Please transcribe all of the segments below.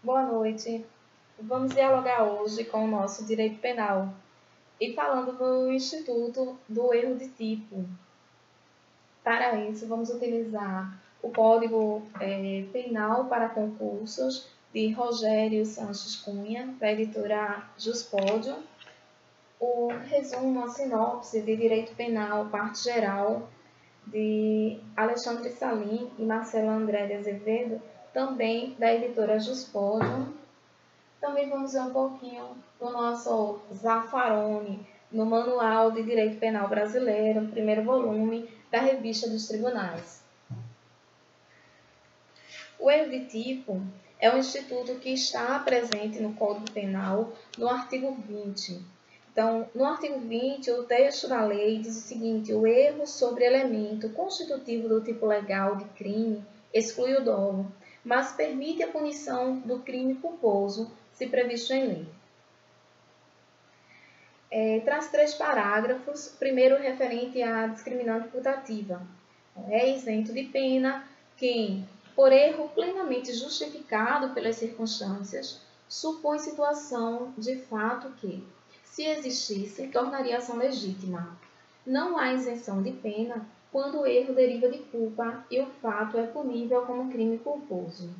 Boa noite. Vamos dialogar hoje com o nosso direito penal e falando do Instituto do Erro de Tipo. Para isso, vamos utilizar o Código Penal para Concursos de Rogério Sanches Cunha, da editora Juspódio, o resumo, a sinopse de Direito Penal, parte geral, de Alexandre Salim e Marcelo André de Azevedo, também da editora Juspódio. Também vamos ver um pouquinho do nosso Zaffaroni, no Manual de Direito Penal Brasileiro, primeiro volume da Revista dos Tribunais. O erro de tipo é um instituto que está presente no Código Penal, no artigo 20. Então, no artigo 20, o texto da lei diz o seguinte: o erro sobre elemento constitutivo do tipo legal de crime exclui o dolo, mas permite a punição do crime culposo, se previsto em lei. Traz 3 parágrafos. Primeiro, referente à discriminante putativa. É isento de pena quem, por erro plenamente justificado pelas circunstâncias, supõe situação de fato que, se existisse, tornaria a ação legítima. Não há isenção de pena quando o erro deriva de culpa e o fato é punível como crime culposo.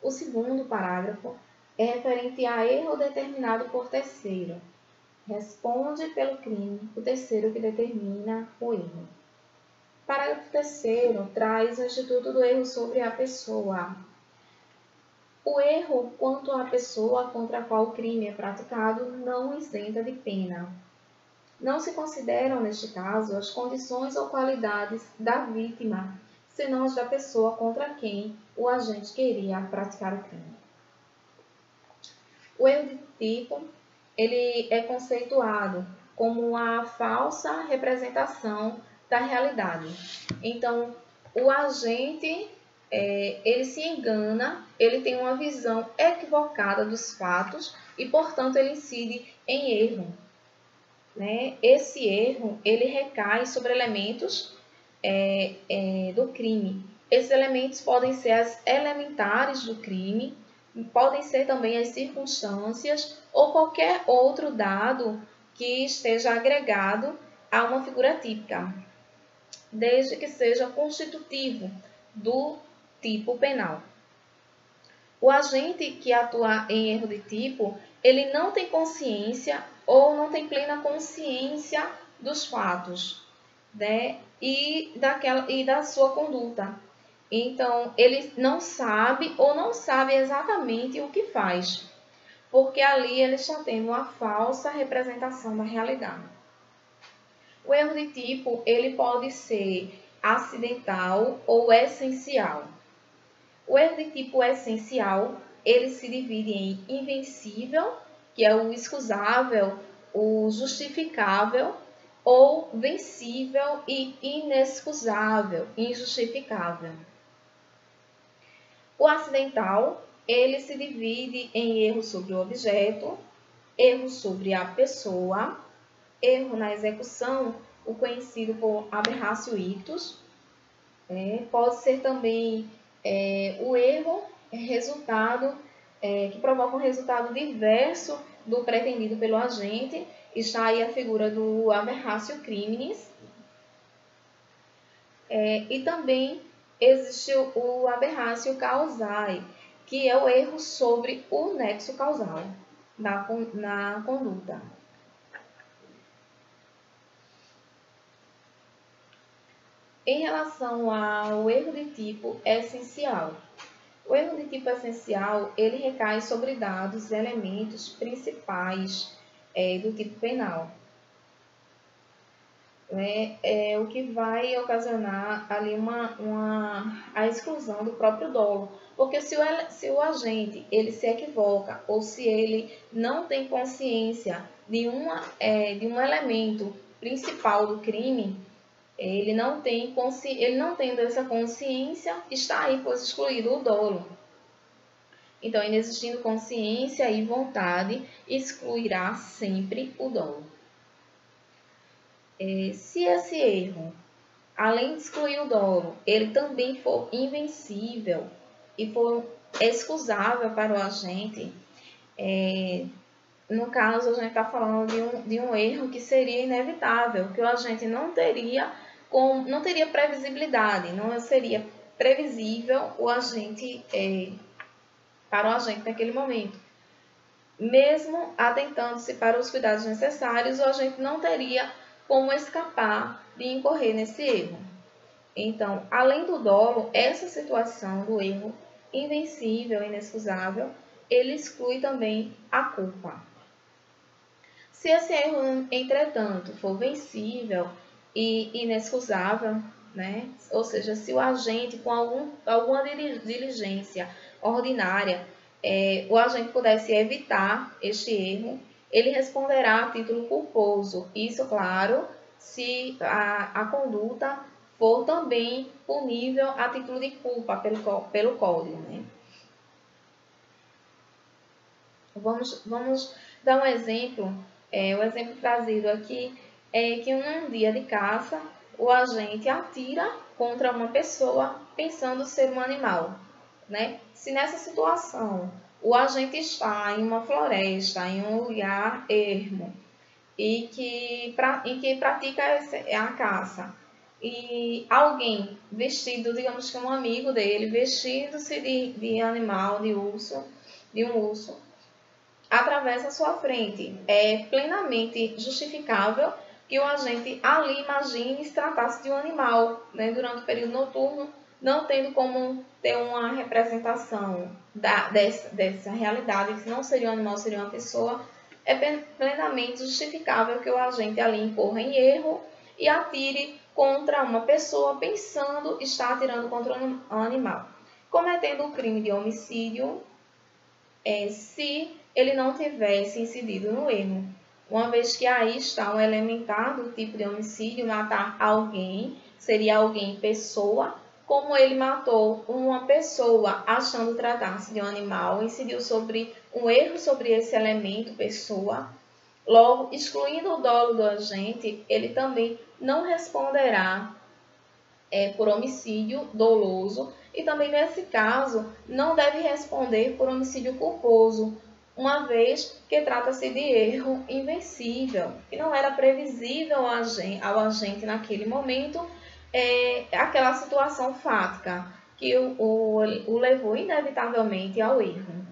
O segundo parágrafo é referente a erro determinado por terceiro. Responde pelo crime o terceiro que determina o erro. Parágrafo terceiro traz o instituto do erro sobre a pessoa. O erro quanto à pessoa contra a qual o crime é praticado não isenta de pena. Não se consideram, neste caso, as condições ou qualidades da vítima, senão as da pessoa contra quem o agente queria praticar o crime. O erro de tipo, ele é conceituado como a falsa representação da realidade. Então, o agente, ele se engana, ele tem uma visão equivocada dos fatos e, portanto, ele incide em erro. Né? Esse erro, ele recai sobre elementos do crime. Esses elementos podem ser as elementares do crime, podem ser também as circunstâncias ou qualquer outro dado que esteja agregado a uma figura típica, desde que seja constitutivo do tipo penal. O agente que atua em erro de tipo, ele não tem consciência ou não tem plena consciência dos fatos, né? E da sua conduta. Então, ele não sabe ou não sabe exatamente o que faz, porque ali ele está tendo uma falsa representação da realidade. O erro de tipo, ele pode ser acidental ou essencial. O erro de tipo essencial, ele se divide em invencível, que é o excusável, o justificável, ou vencível e inexcusável, injustificável. O acidental, ele se divide em erro sobre o objeto, erro sobre a pessoa, erro na execução, o conhecido por aberratio ictus. Pode ser também o erro resultado, que provoca um resultado diverso do pretendido pelo agente. Está aí a figura do aberratio criminis. E também existe o aberratio causae, que é o erro sobre o nexo causal na conduta. Em relação ao erro de tipo essencial, o erro de tipo essencial, ele recai sobre dados e elementos principais do tipo penal. O que vai ocasionar ali a exclusão do próprio dolo. Porque se o agente ele se equivoca ou se ele não tem consciência de um elemento principal do crime, ele não tendo essa consciência, está aí, pois, excluído o dolo. Então, inexistindo consciência e vontade, excluirá sempre o dolo. Se esse erro, além de excluir o dolo, ele também for invencível e for excusável para o agente, no caso, a gente está falando de um erro que seria inevitável, que o agente não teria previsibilidade, não seria previsível para o agente naquele momento. Mesmo atentando-se para os cuidados necessários, o agente não teria como escapar de incorrer nesse erro. Então, além do dolo, essa situação do erro invencível, inexcusável, ele exclui também a culpa. Se esse erro, entretanto, for vencível e inexcusável, né? Ou seja, se o agente, com alguma diligência ordinária, o agente pudesse evitar este erro, ele responderá a título culposo. Isso, claro, se a conduta for também punível a título de culpa pelo Código, né? Vamos dar um exemplo. O exemplo trazido aqui é que num dia de caça, o agente atira contra uma pessoa pensando ser um animal, né? Se nessa situação o agente está em uma floresta, em um lugar ermo, e que pratica a caça, e alguém vestido, digamos que um amigo dele, vestindo-se de animal, de um urso, atravessa a sua frente. É plenamente justificável que o agente ali imagine se tratasse de um animal, né, durante o período noturno, não tendo como ter uma representação dessa realidade, que não seria um animal, seria uma pessoa. É plenamente justificável que o agente ali incorra em erro e atire contra uma pessoa pensando estar atirando contra um animal, cometendo o crime de homicídio se ele não tivesse incidido no erro. Uma vez que aí está um elementar do tipo de homicídio, matar alguém, seria alguém pessoa, como ele matou uma pessoa achando tratar-se de um animal, incidiu sobre um erro sobre esse elemento, pessoa. Logo, excluindo o dolo do agente, ele também não responderá por homicídio doloso e também, nesse caso, não deve responder por homicídio culposo, uma vez que trata-se de erro invencível, que não era previsível ao agente naquele momento aquela situação fática que o levou inevitavelmente ao erro.